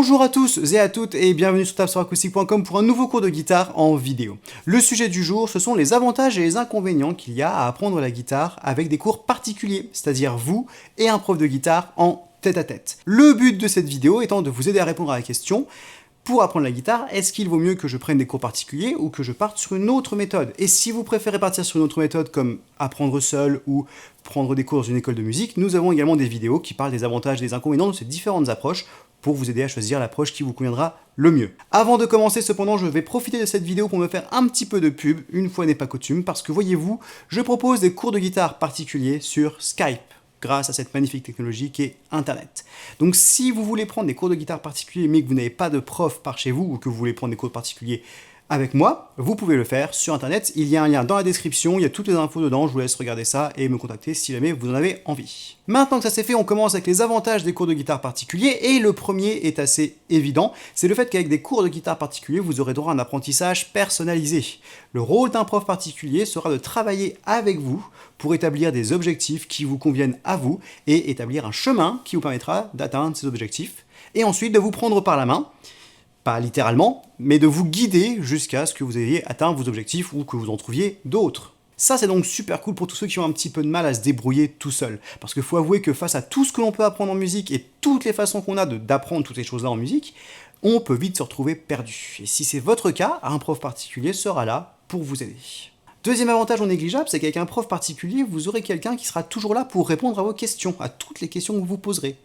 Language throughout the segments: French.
Bonjour à tous et à toutes et bienvenue sur tabsoracoustique.com pour un nouveau cours de guitare en vidéo. Le sujet du jour, ce sont les avantages et les inconvénients qu'il y a à apprendre la guitare avec des cours particuliers, c'est-à-dire vous et un prof de guitare en tête-à-tête. Le but de cette vidéo étant de vous aider à répondre à la question: pour apprendre la guitare, est-ce qu'il vaut mieux que je prenne des cours particuliers ou que je parte sur une autre méthode? Et si vous préférez partir sur une autre méthode comme apprendre seul ou prendre des cours dans une école de musique, nous avons également des vidéos qui parlent des avantages et des inconvénients de ces différentes approches pour vous aider à choisir l'approche qui vous conviendra le mieux. Avant de commencer cependant, je vais profiter de cette vidéo pour me faire un petit peu de pub, une fois n'est pas coutume, parce que voyez-vous, je propose des cours de guitare particuliers sur Skype, grâce à cette magnifique technologie qui est Internet. Donc si vous voulez prendre des cours de guitare particuliers mais que vous n'avez pas de prof par chez vous ou que vous voulez prendre des cours particuliers avec moi, vous pouvez le faire sur Internet. Il y a un lien dans la description, il y a toutes les infos dedans, je vous laisse regarder ça et me contacter si jamais vous en avez envie. Maintenant que ça c'est fait, on commence avec les avantages des cours de guitare particuliers et le premier est assez évident, c'est le fait qu'avec des cours de guitare particuliers, vous aurez droit à un apprentissage personnalisé. Le rôle d'un prof particulier sera de travailler avec vous pour établir des objectifs qui vous conviennent à vous et établir un chemin qui vous permettra d'atteindre ces objectifs et ensuite de vous prendre par la main, pas littéralement, mais de vous guider jusqu'à ce que vous ayez atteint vos objectifs ou que vous en trouviez d'autres. Ça, c'est donc super cool pour tous ceux qui ont un petit peu de mal à se débrouiller tout seul. Parce qu'il faut avouer que face à tout ce que l'on peut apprendre en musique et toutes les façons qu'on a d'apprendre toutes ces choses-là en musique, on peut vite se retrouver perdu. Et si c'est votre cas, un prof particulier sera là pour vous aider. Deuxième avantage non négligeable, c'est qu'avec un prof particulier, vous aurez quelqu'un qui sera toujours là pour répondre à vos questions, à toutes les questions que vous vous poserez.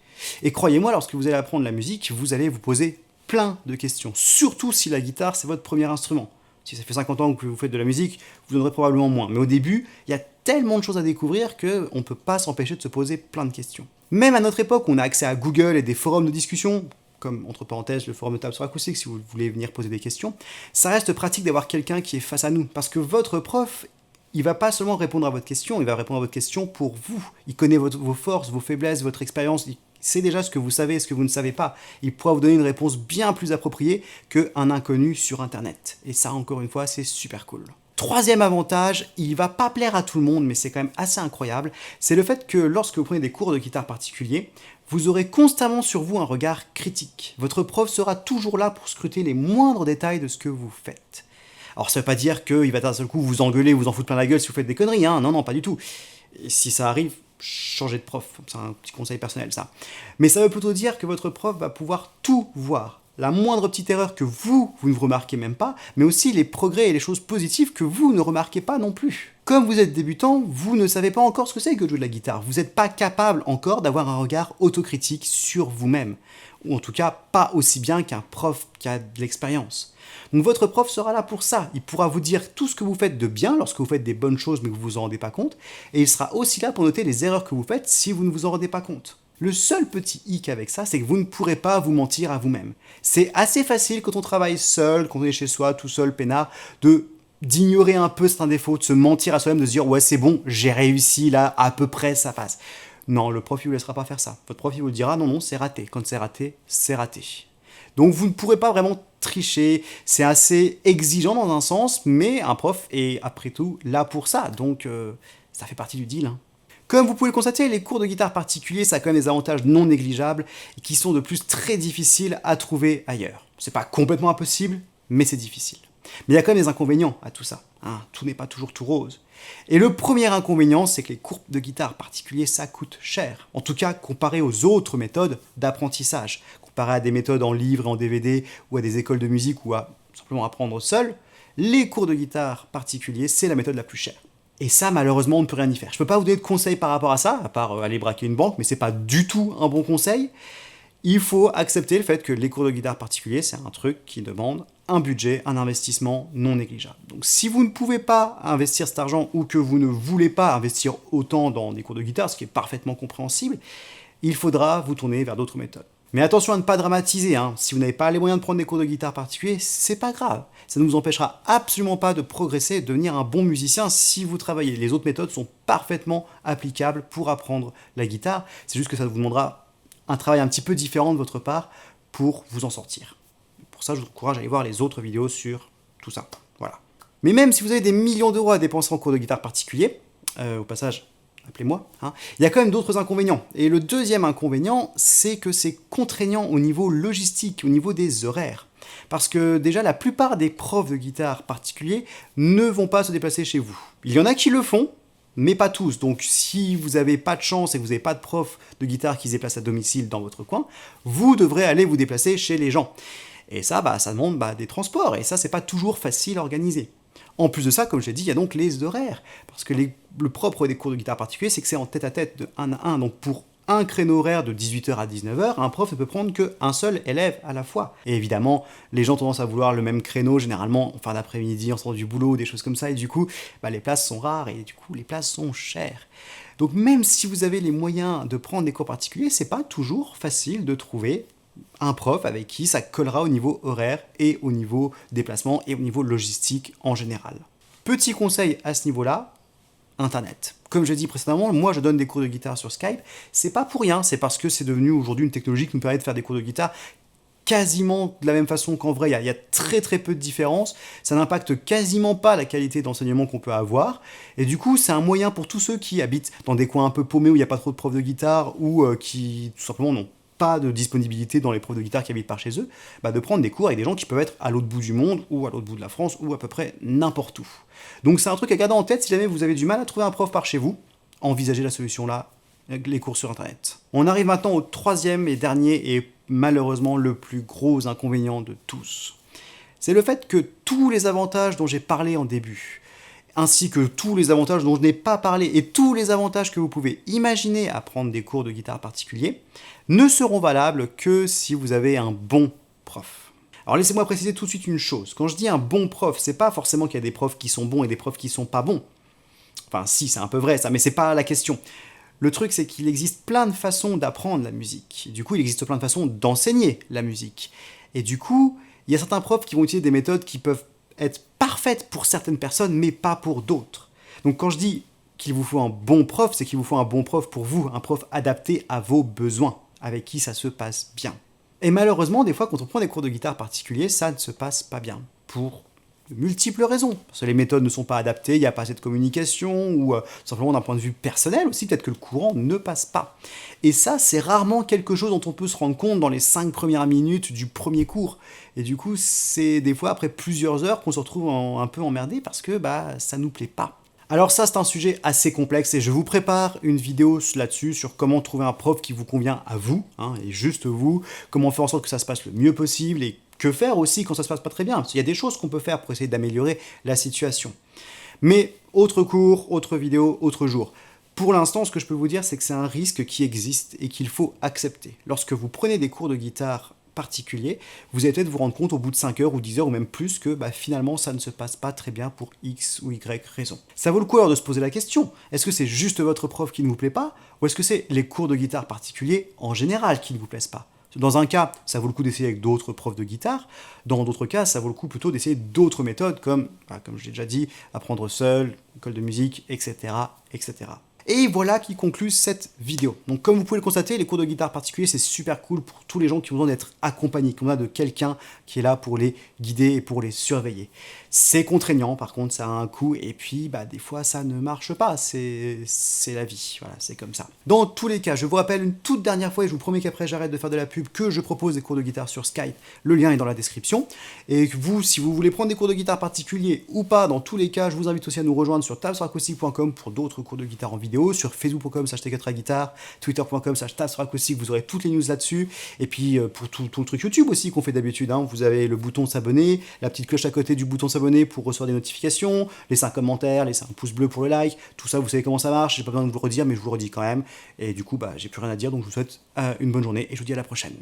Et croyez-moi, lorsque vous allez apprendre la musique, vous allez vous poser plein de questions, surtout si la guitare c'est votre premier instrument. Si ça fait 50 ans que vous faites de la musique, vous en aurez probablement moins. Mais au début, il y a tellement de choses à découvrir qu'on ne peut pas s'empêcher de se poser plein de questions. Même à notre époque, on a accès à Google et des forums de discussion, comme entre parenthèses le forum de Tab sur Acoustique si vous voulez venir poser des questions. Ça reste pratique d'avoir quelqu'un qui est face à nous, parce que votre prof, il va pas seulement répondre à votre question, il va répondre à votre question pour vous. Il connaît vos forces, vos faiblesses, votre expérience, il sait déjà ce que vous savez et ce que vous ne savez pas. Il pourra vous donner une réponse bien plus appropriée qu'un inconnu sur Internet. Et ça, encore une fois, c'est super cool. Troisième avantage, il va pas plaire à tout le monde, mais c'est quand même assez incroyable, c'est le fait que lorsque vous prenez des cours de guitare particuliers, vous aurez constamment sur vous un regard critique. Votre prof sera toujours là pour scruter les moindres détails de ce que vous faites. Alors ça veut pas dire qu'il va d'un seul coup vous engueuler, vous en foutre plein la gueule si vous faites des conneries, hein. Non, pas du tout. Et si ça arrive, changez de prof, c'est un petit conseil personnel ça. Mais ça veut plutôt dire que votre prof va pouvoir tout voir. La moindre petite erreur que vous ne remarquez même pas, mais aussi les progrès et les choses positives que vous ne remarquez pas non plus. Comme vous êtes débutant, vous ne savez pas encore ce que c'est que de jouer de la guitare. Vous n'êtes pas capable encore d'avoir un regard autocritique sur vous-même. Ou en tout cas, pas aussi bien qu'un prof qui a de l'expérience. Donc votre prof sera là pour ça. Il pourra vous dire tout ce que vous faites de bien lorsque vous faites des bonnes choses mais que vous vous en rendez pas compte. Et il sera aussi là pour noter les erreurs que vous faites si vous ne vous en rendez pas compte. Le seul petit hic avec ça, c'est que vous ne pourrez pas vous mentir à vous-même. C'est assez facile quand on travaille seul, quand on est chez soi, tout seul, peinard, d'ignorer un peu certains défauts, de se mentir à soi-même, de se dire « ouais c'est bon, j'ai réussi là, à peu près ça passe ». Non, le prof il vous laissera pas faire ça. Votre prof il vous dira « non, c'est raté. Quand c'est raté, c'est raté ». Donc vous ne pourrez pas vraiment tricher, c'est assez exigeant dans un sens, mais un prof est après tout là pour ça, donc ça fait partie du deal, hein. Comme vous pouvez le constater, les cours de guitare particuliers, ça a quand même des avantages non négligeables et qui sont de plus très difficiles à trouver ailleurs. C'est pas complètement impossible, mais c'est difficile. Mais il y a quand même des inconvénients à tout ça, hein. Tout n'est pas toujours tout rose. Et le premier inconvénient, c'est que les cours de guitare particuliers, ça coûte cher. En tout cas, comparé aux autres méthodes d'apprentissage. Comparé à des méthodes en livre et en DVD, ou à des écoles de musique, ou à simplement apprendre seul, les cours de guitare particuliers, c'est la méthode la plus chère. Et ça, malheureusement, on ne peut rien y faire. Je ne peux pas vous donner de conseils par rapport à ça, à part aller braquer une banque, mais c'est pas du tout un bon conseil. Il faut accepter le fait que les cours de guitare particuliers, c'est un truc qui demande un budget, un investissement non négligeable. Donc si vous ne pouvez pas investir cet argent ou que vous ne voulez pas investir autant dans des cours de guitare, ce qui est parfaitement compréhensible, il faudra vous tourner vers d'autres méthodes. Mais attention à ne pas dramatiser, hein. Si vous n'avez pas les moyens de prendre des cours de guitare particuliers, c'est pas grave. Ça ne vous empêchera absolument pas de progresser et de devenir un bon musicien si vous travaillez. Les autres méthodes sont parfaitement applicables pour apprendre la guitare. C'est juste que ça vous demandera un travail un petit peu différent de votre part pour vous en sortir. Pour ça, je vous encourage à aller voir les autres vidéos sur tout ça. Voilà. Mais même si vous avez des millions d'euros à dépenser en cours de guitare particulier, au passage, appelez-moi, hein, il y a quand même d'autres inconvénients. Et le deuxième inconvénient, c'est que c'est contraignant au niveau logistique, au niveau des horaires. Parce que déjà, la plupart des profs de guitare particuliers ne vont pas se déplacer chez vous. Il y en a qui le font, mais pas tous. Donc si vous n'avez pas de chance et que vous n'avez pas de prof de guitare qui se déplace à domicile dans votre coin, vous devrez aller vous déplacer chez les gens. Et ça, ça demande des transports, et ça, c'est pas toujours facile à organiser. En plus de ça, comme je l'ai dit, il y a donc les horaires. Parce que le propre des cours de guitare particuliers, c'est que c'est en tête-à-tête de 1 à 1. Donc pour un créneau horaire de 18h à 19h, un prof ne peut prendre qu'un seul élève à la fois. Et évidemment, les gens ont tendance à vouloir le même créneau, généralement en fin d'après-midi, en sortant du boulot, des choses comme ça, et du coup, les places sont rares, et du coup, les places sont chères. Donc même si vous avez les moyens de prendre des cours particuliers, c'est pas toujours facile de trouver un prof avec qui ça collera au niveau horaire et au niveau déplacement et au niveau logistique en général. Petit conseil à ce niveau-là, Internet. Comme je l'ai dit précédemment, moi je donne des cours de guitare sur Skype, c'est pas pour rien, c'est parce que c'est devenu aujourd'hui une technologie qui nous permet de faire des cours de guitare quasiment de la même façon qu'en vrai, il y a très très peu de différence, ça n'impacte quasiment pas la qualité d'enseignement qu'on peut avoir, et du coup c'est un moyen pour tous ceux qui habitent dans des coins un peu paumés où il n'y a pas trop de profs de guitare ou qui tout simplement n'ont pas de disponibilité dans les profs de guitare qui habitent par chez eux, de prendre des cours avec des gens qui peuvent être à l'autre bout du monde ou à l'autre bout de la France ou à peu près n'importe où. Donc c'est un truc à garder en tête si jamais vous avez du mal à trouver un prof par chez vous, envisagez la solution là, les cours sur internet. On arrive maintenant au troisième et dernier et malheureusement le plus gros inconvénient de tous. C'est le fait que tous les avantages dont j'ai parlé en début, ainsi que tous les avantages dont je n'ai pas parlé et tous les avantages que vous pouvez imaginer à prendre des cours de guitare particuliers, ne seront valables que si vous avez un bon prof. Alors laissez-moi préciser tout de suite une chose. Quand je dis un bon prof, c'est pas forcément qu'il y a des profs qui sont bons et des profs qui sont pas bons. Enfin si, c'est un peu vrai ça, mais c'est pas la question. Le truc c'est qu'il existe plein de façons d'apprendre la musique. Du coup, il existe plein de façons d'enseigner la musique. Et du coup, il y a certains profs qui vont utiliser des méthodes qui peuvent être parfaites pour certaines personnes, mais pas pour d'autres. Donc quand je dis qu'il vous faut un bon prof, c'est qu'il vous faut un bon prof pour vous, un prof adapté à vos besoins, avec qui ça se passe bien. Et malheureusement, des fois, quand on prend des cours de guitare particuliers, ça ne se passe pas bien, pour de multiples raisons. Parce que les méthodes ne sont pas adaptées, il n'y a pas assez de communication, ou simplement d'un point de vue personnel aussi, peut-être que le courant ne passe pas. Et ça, c'est rarement quelque chose dont on peut se rendre compte dans les 5 premières minutes du premier cours. Et du coup, c'est des fois après plusieurs heures qu'on se retrouve un peu emmerdé parce que ça nous plaît pas. Alors ça, c'est un sujet assez complexe et je vous prépare une vidéo là-dessus sur comment trouver un prof qui vous convient à vous, et juste vous, comment faire en sorte que ça se passe le mieux possible et que faire aussi quand ça se passe pas très bien. Parce qu'il y a des choses qu'on peut faire pour essayer d'améliorer la situation. Mais autre cours, autre vidéo, autre jour. Pour l'instant, ce que je peux vous dire, c'est que c'est un risque qui existe et qu'il faut accepter. Lorsque vous prenez des cours de guitare particulier, vous allez peut-être vous rendre compte au bout de 5 heures ou 10 heures ou même plus que finalement ça ne se passe pas très bien pour X ou Y raison. Ça vaut le coup alors de se poser la question, est-ce que c'est juste votre prof qui ne vous plaît pas ou est-ce que c'est les cours de guitare particuliers en général qui ne vous plaisent pas? Dans un cas, ça vaut le coup d'essayer avec d'autres profs de guitare, dans d'autres cas, ça vaut le coup plutôt d'essayer d'autres méthodes comme je l'ai déjà dit, apprendre seul, école de musique, etc. etc. Et voilà qui conclut cette vidéo. Donc comme vous pouvez le constater, les cours de guitare particuliers, c'est super cool pour tous les gens qui ont besoin d'être accompagnés, qui ont besoin de quelqu'un qui est là pour les guider et pour les surveiller. C'est contraignant, par contre, ça a un coût, et puis des fois ça ne marche pas, c'est la vie, voilà, c'est comme ça. Dans tous les cas, je vous rappelle une toute dernière fois, et je vous promets qu'après j'arrête de faire de la pub, que je propose des cours de guitare sur Skype, le lien est dans la description, et que vous, si vous voulez prendre des cours de guitare particuliers ou pas, dans tous les cas, je vous invite aussi à nous rejoindre sur tabsuracoustique.com pour d'autres cours de guitare en vidéo, sur facebook.com/guitare, twitter.com/tabsuracoustique, vous aurez toutes les news là-dessus, et puis pour tout le truc YouTube aussi qu'on fait d'habitude, vous avez le bouton s'abonner, la petite cloche à côté du bouton s'abonner pour recevoir des notifications, laisser un commentaire, laisser un pouce bleu pour le like, tout ça vous savez comment ça marche, j'ai pas besoin de vous le redire mais je vous le redis quand même, et du coup j'ai plus rien à dire donc je vous souhaite une bonne journée et je vous dis à la prochaine.